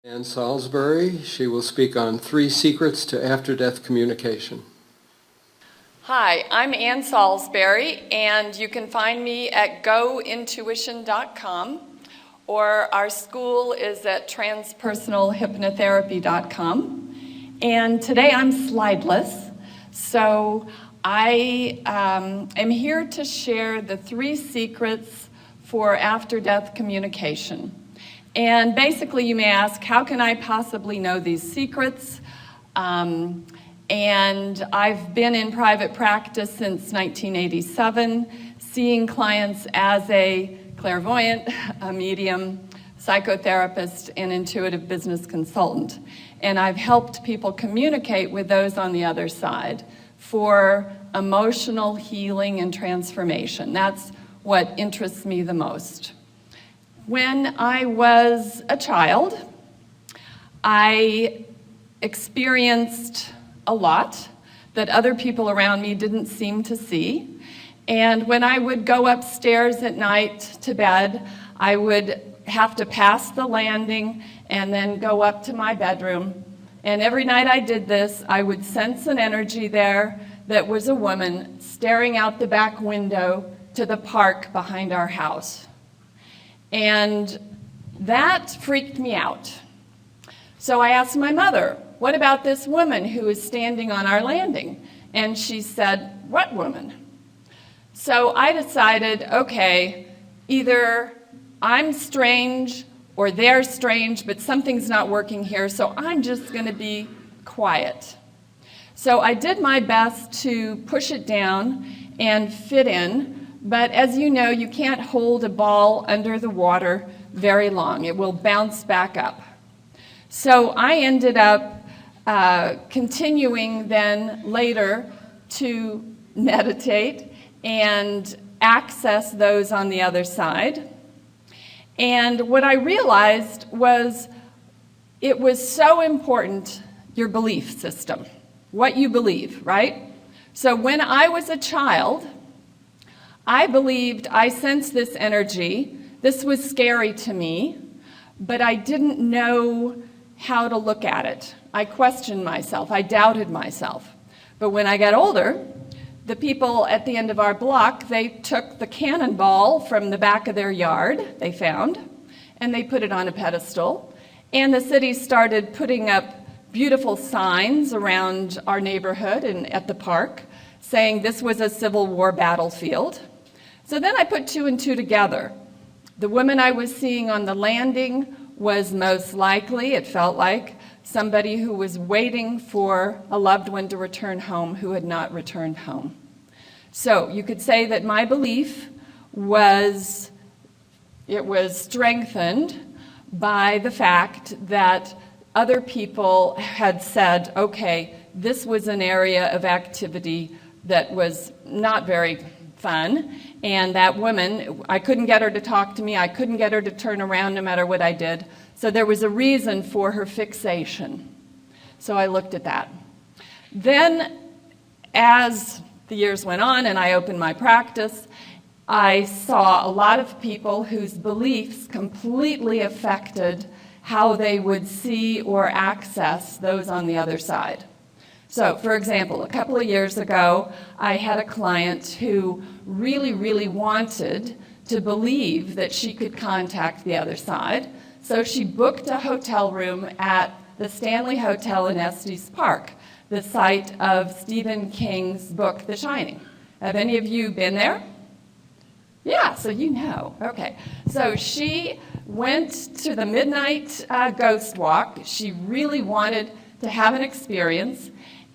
And Salisbury, she will speak on 3 secrets to after-death communication. Hi, I'm Ann Salisbury, and you can find me at gointuition.com, or our school is at transpersonalhypnotherapy.com. And today I'm slideless, so I am here to share the 3 secrets for after-death communication. And basically, you may ask, how can I possibly know these secrets? And I've been in private practice since 1987, seeing clients as a clairvoyant, a medium, psychotherapist, and intuitive business consultant. And I've helped people communicate with those on the other side for emotional healing and transformation. That's what interests me the most. When I was a child, I experienced a lot that other people around me didn't seem to see. And when I would go upstairs at night to bed, I would have to pass the landing and then go up to my bedroom. And every night I did this, I would sense an energy there that was a woman staring out the back window to the park behind our house. And that freaked me out. So I asked my mother, what about this woman who is standing on our landing? And she said, what woman? So I decided, okay, either I'm strange or they're strange, but something's not working here, so I'm just going to be quiet. So I did my best to push it down and fit in. But as you know, you can't hold a ball under the water very long. It will bounce back up. So I ended up continuing then later to meditate and access those on the other side. And what I realized was it was so important, your belief system, what you believe, right? So when I was a child, I believed I sensed this energy. This was scary to me, but I didn't know how to look at it. I questioned myself. I doubted myself. But when I got older, the people at the end of our block, they took the cannonball from the back of their yard, they found, and they put it on a pedestal. And the city started putting up beautiful signs around our neighborhood and at the park saying this was a Civil War battlefield. So then I put 2 and 2 together. The woman I was seeing on the landing was most likely, it felt like, somebody who was waiting for a loved one to return home who had not returned home. So you could say that my belief was strengthened by the fact that other people had said, okay, this was an area of activity that was not very fun, and that woman, I couldn't get her to talk to me, I couldn't get her to turn around no matter what I did, so there was a reason for her fixation. So I looked at that. Then, as the years went on and I opened my practice, I saw a lot of people whose beliefs completely affected how they would see or access those on the other side. So, for example, a couple of years ago, I had a client who really, really wanted to believe that she could contact the other side. So she booked a hotel room at the Stanley Hotel in Estes Park, the site of Stephen King's book, The Shining. Have any of you been there? Yeah, so you know. Okay. So she went to the midnight ghost walk. She really wanted to have an experience.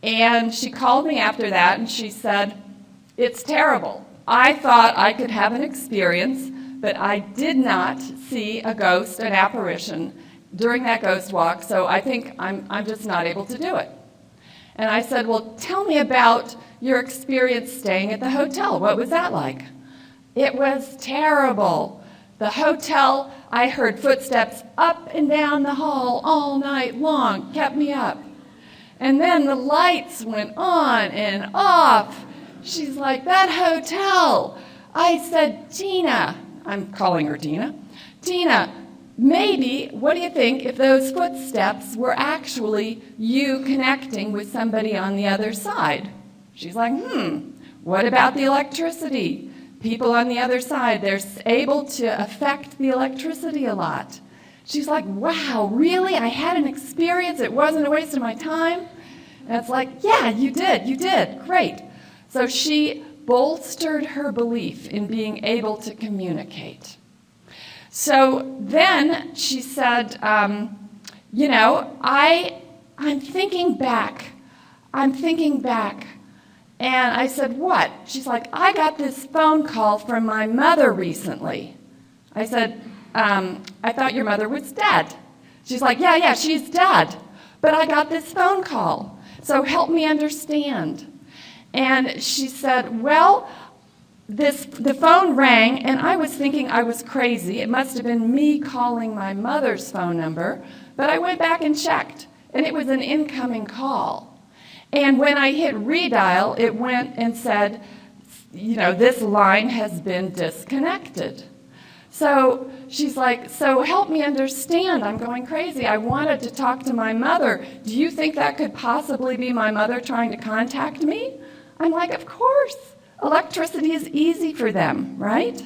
And she called me after that and she said, it's terrible. I thought I could have an experience, but I did not see a ghost, an apparition, during that ghost walk, so I think I'm just not able to do it. And I said, well, tell me about your experience staying at the hotel. What was that like? It was terrible. The hotel, I heard footsteps up and down the hall all night long, kept me up. And then the lights went on and off. She's like, that hotel. I said, Tina, I'm calling her Tina, Tina, maybe, what do you think if those footsteps were actually you connecting with somebody on the other side? She's like, what about the electricity? People on the other side, they're able to affect the electricity a lot. She's like, wow, really? I had an experience. It wasn't a waste of my time? And it's like, yeah, you did, great. So she bolstered her belief in being able to communicate. So then she said, you know, I'm thinking back. And I said, what? She's like, I got this phone call from my mother recently. I said, I thought your mother was dead. She's like, yeah, she's dead. But I got this phone call. So help me understand. And she said, well, the phone rang, and I was thinking I was crazy. It must have been me calling my mother's phone number. But I went back and checked, and it was an incoming call. And when I hit redial, it went and said, you know, this line has been disconnected. So she's like, so help me understand. I'm going crazy. I wanted to talk to my mother. Do you think that could possibly be my mother trying to contact me? I'm like, of course. Electricity is easy for them, right?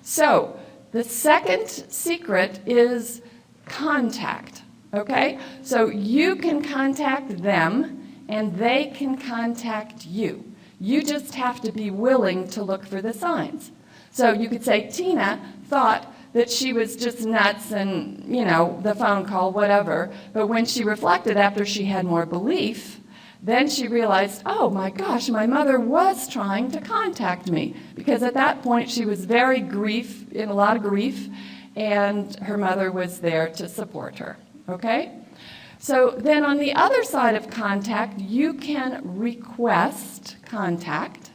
So the second secret is contact, okay? So you can contact them, and they can contact you. You just have to be willing to look for the signs. So you could say Tina thought that she was just nuts and, you know, the phone call, whatever. But when she reflected after she had more belief, then she realized, oh my gosh, my mother was trying to contact me. Because at that point she was in a lot of grief, and her mother was there to support her, okay? So then on the other side of contact, you can request contact.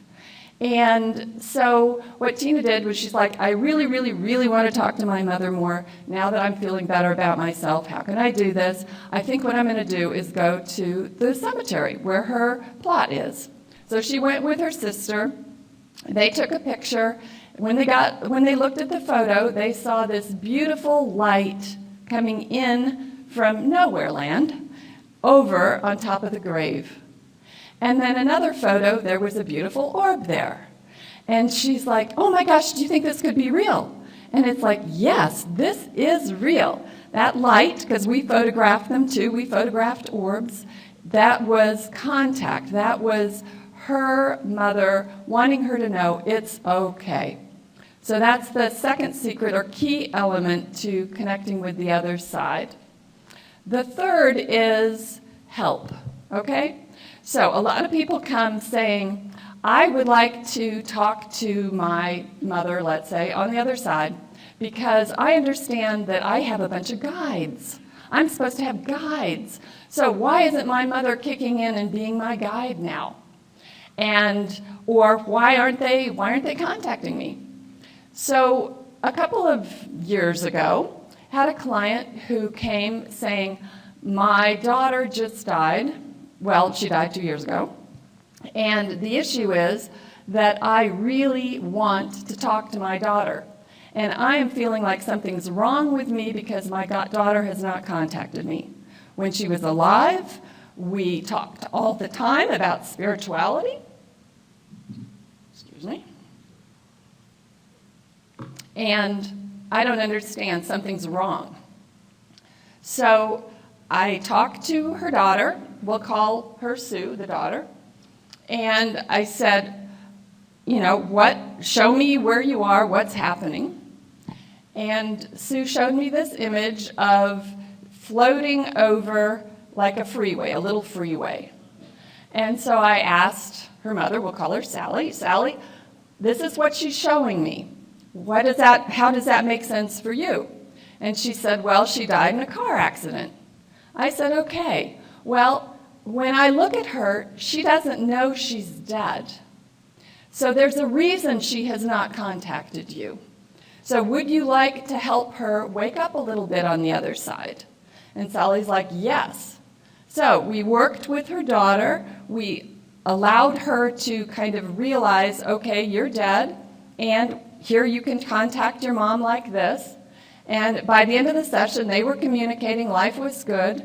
And so what Tina did was she's like, I really, really, really want to talk to my mother more now that I'm feeling better about myself. How can I do this? I think what I'm going to do is go to the cemetery where her plot is. So she went with her sister. They took a picture. When they looked at the photo, they saw this beautiful light coming in from nowhere land over on top of the grave. And then another photo, there was a beautiful orb there. And she's like, oh my gosh, do you think this could be real? And it's like, yes, this is real. That light, because we photographed them too, we photographed orbs, that was contact. That was her mother wanting her to know it's okay. So that's the second secret or key element to connecting with the other side. The third is help, okay? So a lot of people come saying, I would like to talk to my mother, let's say, on the other side, because I understand that I have a bunch of guides. I'm supposed to have guides. So why isn't my mother kicking in and being my guide now? Or why aren't they contacting me? So a couple of years ago, had a client who came saying, my daughter just died. Well, she died 2 years ago. And the issue is that I really want to talk to my daughter. And I am feeling like something's wrong with me because my daughter has not contacted me. When she was alive, we talked all the time about spirituality. Excuse me. And I don't understand, something's wrong. So I talked to her daughter, we'll call her Sue, the daughter, and I said, you know, show me where you are, what's happening. And Sue showed me this image of floating over like a freeway, a little freeway. And so I asked her mother, we'll call her Sally, Sally, this is what she's showing me. How does that make sense for you? And she said, well, she died in a car accident. I said, okay, well, when I look at her, she doesn't know she's dead. So there's a reason she has not contacted you. So would you like to help her wake up a little bit on the other side? And Sally's like, yes. So we worked with her daughter. We allowed her to kind of realize, okay, you're dead, and here you can contact your mom like this. And by the end of the session, they were communicating, life was good.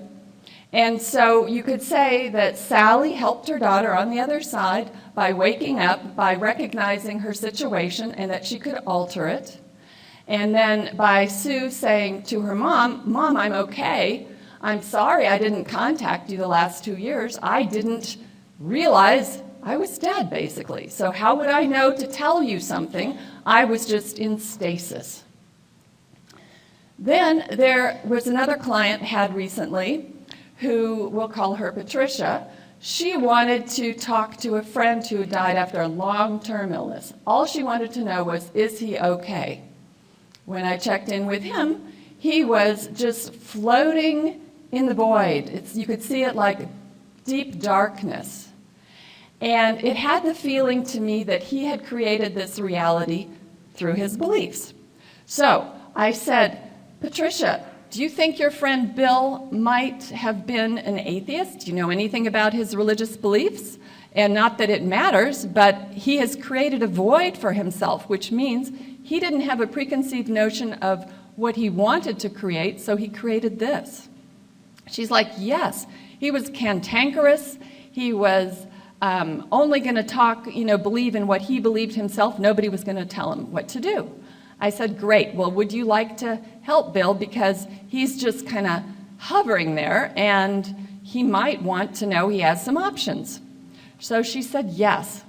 And so you could say that Sally helped her daughter on the other side by waking up, by recognizing her situation and that she could alter it. And then by Sue saying to her mom, "Mom, I'm okay. I'm sorry I didn't contact you the last 2 years. I didn't realize I was dead, basically. So how would I know to tell you something? I was just in stasis." Then there was another client had recently who, we'll call her Patricia. She wanted to talk to a friend who had died after a long-term illness. All she wanted to know was, is he okay? When I checked in with him, he was just floating in the void. You could see it like deep darkness. And it had the feeling to me that he had created this reality through his beliefs. So I said, "Patricia, do you think your friend Bill might have been an atheist? Do you know anything about his religious beliefs? And not that it matters, but he has created a void for himself, which means he didn't have a preconceived notion of what he wanted to create, so he created this." She's like, "Yes, he was cantankerous. He was only going to talk, believe in what he believed himself. Nobody was going to tell him what to do." I said, "Great. Well, would you like to help Bill? Because he's just kind of hovering there, and he might want to know he has some options." So she said, "Yes."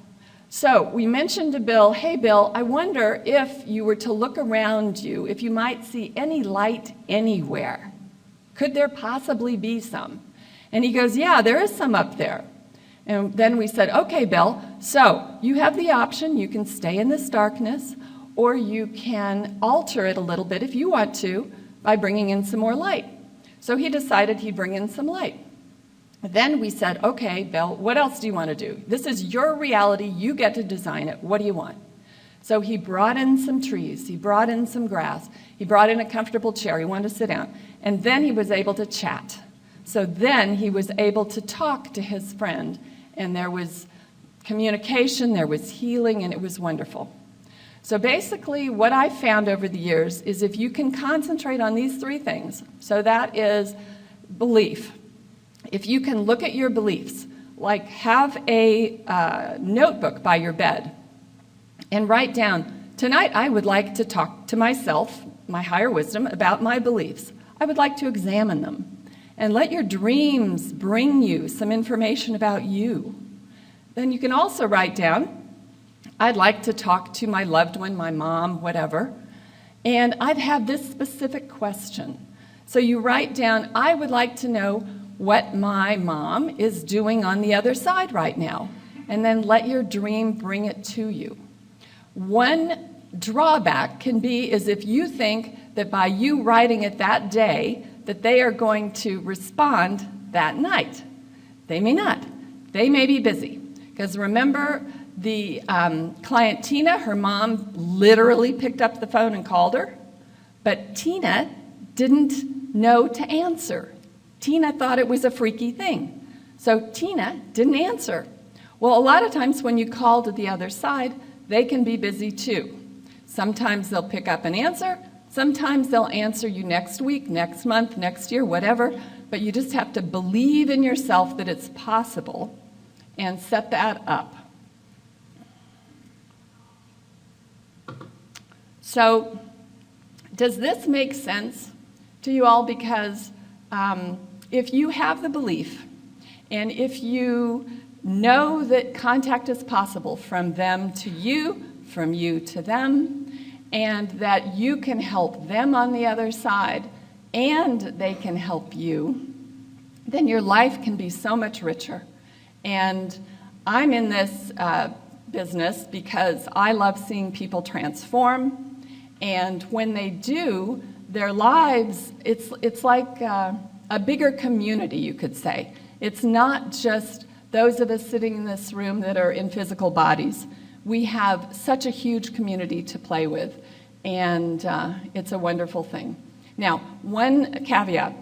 So we mentioned to Bill, "Hey, Bill, I wonder if you were to look around you, if you might see any light anywhere. Could there possibly be some?" And he goes, "Yeah, there is some up there." And then we said, "Okay, Bill, so you have the option. You can stay in this darkness, or you can alter it a little bit if you want to by bringing in some more light." So he decided he'd bring in some light. Then we said, "Okay, Bill, what else do you want to do? This is your reality. You get to design it. What do you want?" So he brought in some trees. He brought in some grass. He brought in a comfortable chair. He wanted to sit down. And then he was able to chat. So then he was able to talk to his friend. And there was communication, there was healing, and it was wonderful. So basically, what I've found over the years is if you can concentrate on these three things, so that is belief. If you can look at your beliefs, like have a notebook by your bed and write down, "Tonight I would like to talk to myself, my higher wisdom, about my beliefs. I would like to examine them." And let your dreams bring you some information about you. Then you can also write down, "I'd like to talk to my loved one, my mom, whatever, and I'd have this specific question." So you write down, "I would like to know what my mom is doing on the other side right now." And then let your dream bring it to you. One drawback can be is if you think that by you writing it that day, that they are going to respond that night. They may not. They may be busy. Because remember, the client Tina, her mom literally picked up the phone and called her, but Tina didn't know to answer. Tina thought it was a freaky thing. So Tina didn't answer. Well, a lot of times when you call to the other side, they can be busy too. Sometimes they'll pick up and answer. Sometimes they'll answer you next week, next month, next year, whatever. But you just have to believe in yourself that it's possible and set that up. So does this make sense to you all? Because if you have the belief and if you know that contact is possible from them to you, from you to them, and that you can help them on the other side and they can help you, then your life can be so much richer. And I'm in this business because I love seeing people transform. And when they do, their lives, it's like a bigger community, you could say. It's not just those of us sitting in this room that are in physical bodies. We have such a huge community to play with, and it's a wonderful thing. Now, one caveat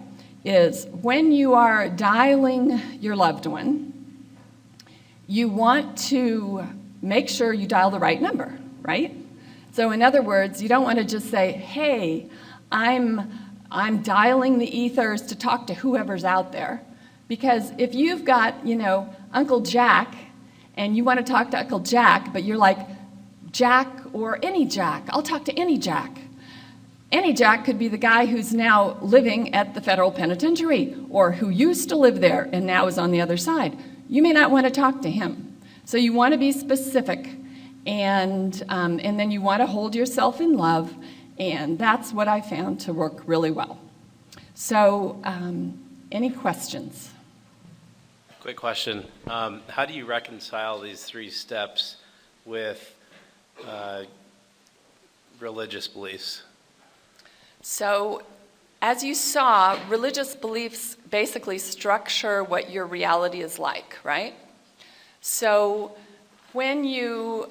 is when you are dialing your loved one, you want to make sure you dial the right number, right? So in other words, you don't want to just say, "Hey, I'm dialing the ethers to talk to whoever's out there. Because if you've got, Uncle Jack, and you want to talk to Uncle Jack, but you're like, Jack or any Jack, I'll talk to any Jack. Any Jack could be the guy who's now living at the federal penitentiary, or who used to live there and now is on the other side. You may not want to talk to him. So you want to be specific, and then you want to hold yourself in love, and that's what I found to work really well. So, any questions? Quick question. How do you reconcile these 3 steps with religious beliefs? So, as you saw, religious beliefs basically structure what your reality is like, right? So, when you,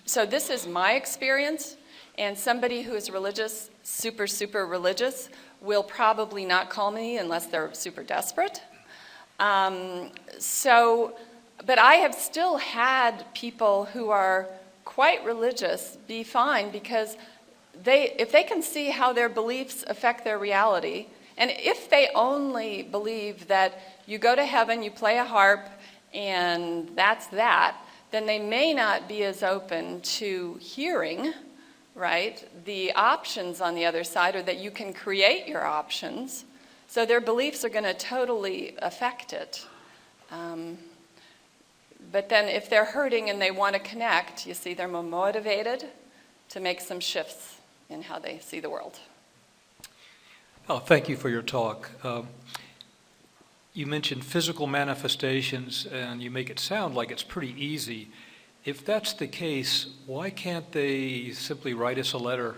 so this is my experience, and somebody who is religious, super, super religious, will probably not call me unless they're super desperate. But I have still had people who are quite religious be fine, because if they can see how their beliefs affect their reality, and if they only believe that you go to heaven, you play a harp, and that's that, then they may not be as open to hearing, right, the options on the other side, or that you can create your options. So their beliefs are going to totally affect it. But then if they're hurting and they want to connect, you see, they're more motivated to make some shifts in how they see the world. Oh, thank you for your talk. You mentioned physical manifestations, and you make it sound like it's pretty easy. If that's the case, why can't they simply write us a letter?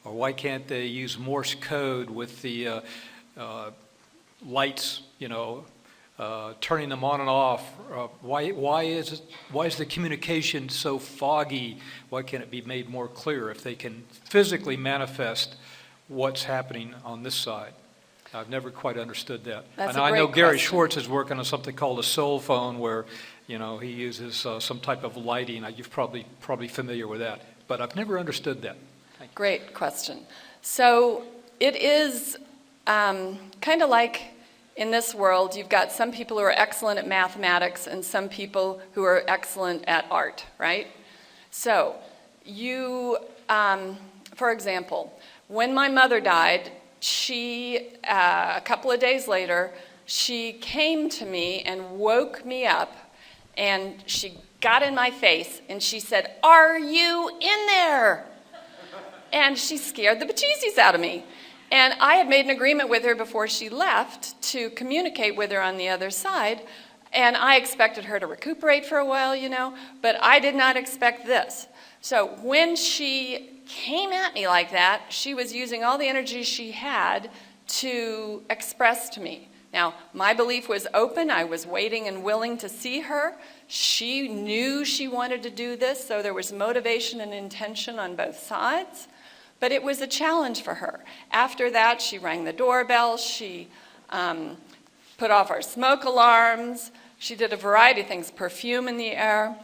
Or why can't they use Morse code with the lights, turning them on and off? Why is the communication so foggy? Why can't it be made more clear if they can physically manifest what's happening on this side? I've never quite understood that. That's and a I know great Gary question. Schwartz is working on something called a soul phone, where he uses some type of lighting. You're probably familiar with that, but I've never understood that. Great question. So it is kind of like in this world, you've got some people who are excellent at mathematics and some people who are excellent at art, right? So you, for example, when my mother died, she, a couple of days later, she came to me and woke me up, and she got in my face and she said, "Are you in there?" And she scared the bejesus out of me. And I had made an agreement with her before she left to communicate with her on the other side, and I expected her to recuperate for a while, but I did not expect this. So when she came at me like that, she was using all the energy she had to express to me. Now, my belief was open. I was waiting and willing to see her. She knew she wanted to do this, so there was motivation and intention on both sides. But it was a challenge for her. After that, she rang the doorbell. She put off our smoke alarms. She did a variety of things, perfume in the air.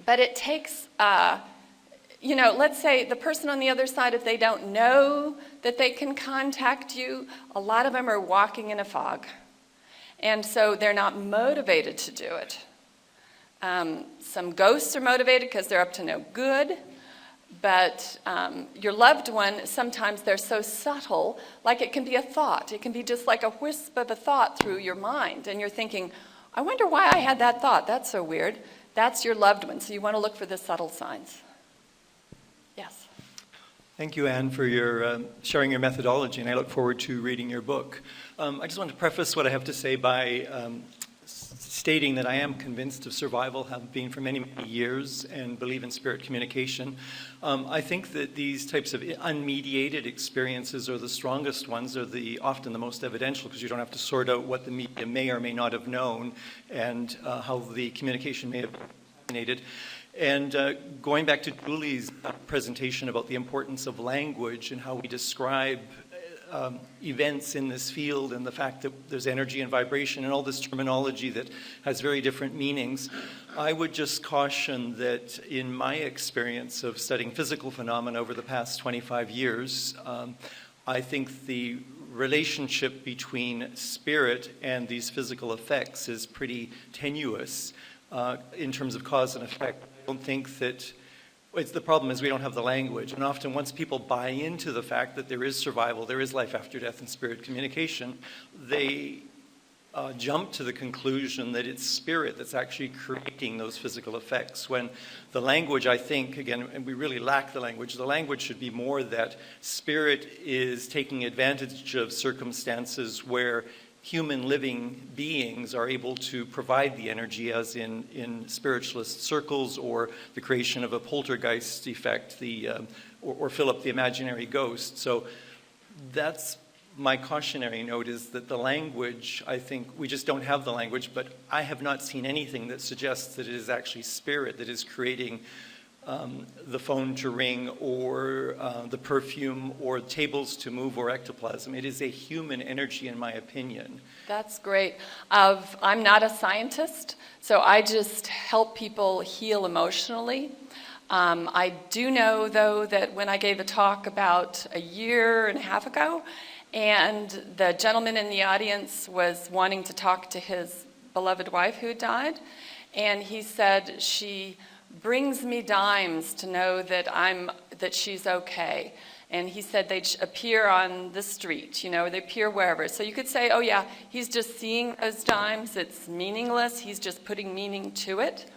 But it takes, let's say the person on the other side, if they don't know that they can contact you, a lot of them are walking in a fog. And so they're not motivated to do it. Some ghosts are motivated because they're up to no good. But your loved one, sometimes they're so subtle, like it can be a thought. It can be just like a wisp of a thought through your mind. And you're thinking, I wonder why I had that thought. That's so weird. That's your loved one. So you want to look for the subtle signs. Yes. Thank you, Anne, for your sharing your methodology, and I look forward to reading your book. I just want to preface what I have to say by stating that I am convinced of survival, have been for many, many years, and believe in spirit communication. I think that these types of unmediated experiences are the strongest ones, are often the most evidential, because you don't have to sort out what the media may or may not have known and how the communication may have originated. And going back to Julie's presentation about the importance of language and how we describe events in this field, and the fact that there's energy and vibration and all this terminology that has very different meanings, I would just caution that in my experience of studying physical phenomena over the past 25 years, I think the relationship between spirit and these physical effects is pretty tenuous in terms of cause and effect. I don't think that the problem is we don't have the language, and often once people buy into the fact that there is survival, there is life after death and spirit communication, they jump to the conclusion that it's spirit that's actually creating those physical effects. When the language, I think, again, and we really lack the language should be more that spirit is taking advantage of circumstances where human living beings are able to provide the energy, as in spiritualist circles, or the creation of a poltergeist effect, or Philip the imaginary ghost. So that's my cautionary note, is that the language, I think we just don't have the language, but I have not seen anything that suggests that it is actually spirit that is creating the phone to ring, or the perfume, or tables to move, or ectoplasm. It is a human energy, in my opinion. That's great. I'm not a scientist, so I just help people heal emotionally. I do know, though, that when I gave a talk about a year and a half ago, and the gentleman in the audience was wanting to talk to his beloved wife who had died, and he said, she brings me dimes to know that she's okay. And he said they'd appear on the street, they appear wherever. So you could say, oh yeah, he's just seeing those dimes, it's meaningless, he's just putting meaning to it.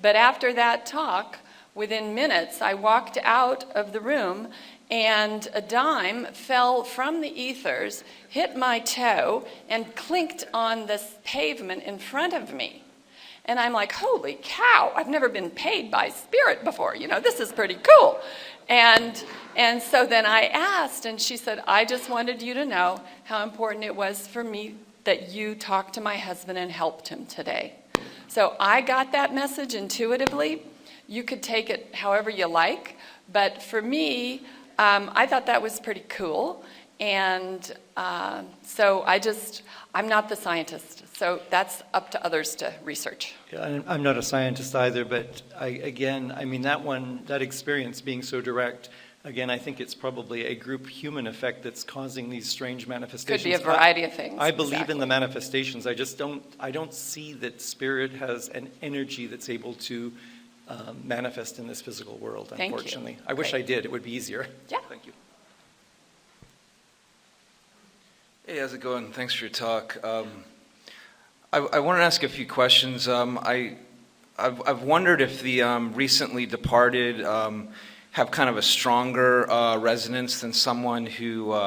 But after that talk, within minutes, I walked out of the room and a dime fell from the ethers, hit my toe, and clinked on this pavement in front of me. And I'm like, holy cow, I've never been paid by spirit before. This is pretty cool. And so then I asked, and she said, I just wanted you to know how important it was for me that you talked to my husband and helped him today. So I got that message intuitively. You could take it however you like. But for me, I thought that was pretty cool. And so I'm not the scientist. So that's up to others to research. Yeah, I'm not a scientist either, but that experience being so direct, again, I think it's probably a group human effect that's causing these strange manifestations. Could be a variety of things. I believe in the manifestations. I don't see that spirit has an energy that's able to manifest in this physical world, unfortunately. Thank you. I wish I did. It would be easier. Yeah. Thank you. Hey, how's it going? Thanks for your talk. I want to ask a few questions. I've wondered if the recently departed have kind of a stronger resonance than someone who,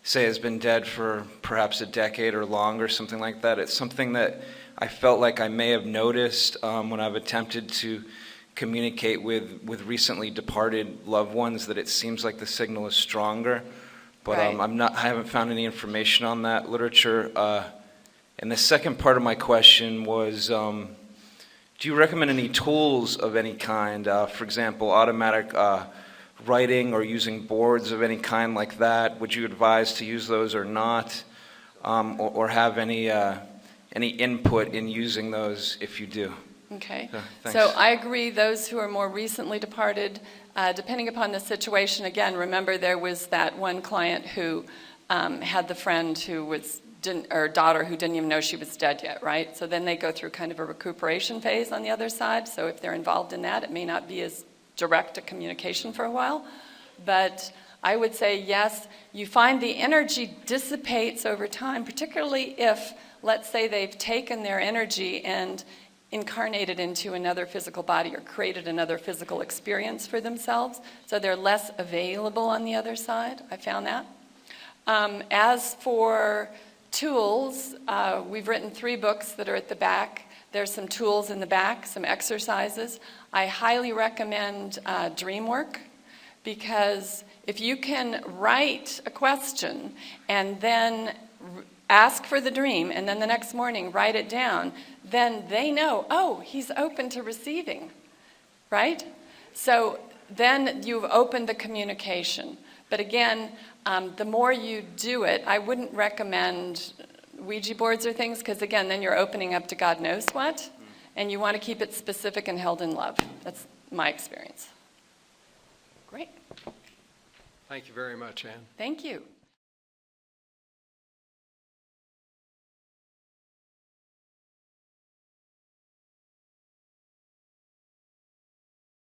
say, has been dead for perhaps a decade or longer, something like that. It's something that I felt like I may have noticed when I've attempted to communicate with recently departed loved ones, that it seems like the signal is stronger. But right. I haven't found any information on that literature. And the second part of my question was, do you recommend any tools of any kind, for example, automatic writing or using boards of any kind like that? Would you advise to use those or not, or have any input in using those if you do? Okay. Thanks. So I agree, those who are more recently departed, depending upon the situation, again, remember there was that one client who had the friend who or daughter who didn't even know she was dead yet, right? So then they go through kind of a recuperation phase on the other side. So if they're involved in that, it may not be as direct a communication for a while. But I would say, yes, you find the energy dissipates over time, particularly if, let's say, they've taken their energy and incarnated into another physical body or created another physical experience for themselves. So they're less available on the other side. I found that. As for tools, we've written 3 books that are at the back. There's some tools in the back, some exercises. I highly recommend dream work, because if you can write a question and then ask for the dream, and then the next morning write it down, then they know, oh, he's open to receiving, right? So then you've opened the communication. But again, the more you do it, I wouldn't recommend Ouija boards or things, because again, then you're opening up to God knows what, and you want to keep it specific and held in love. That's my experience. Great. Thank you very much, Anne. Thank you.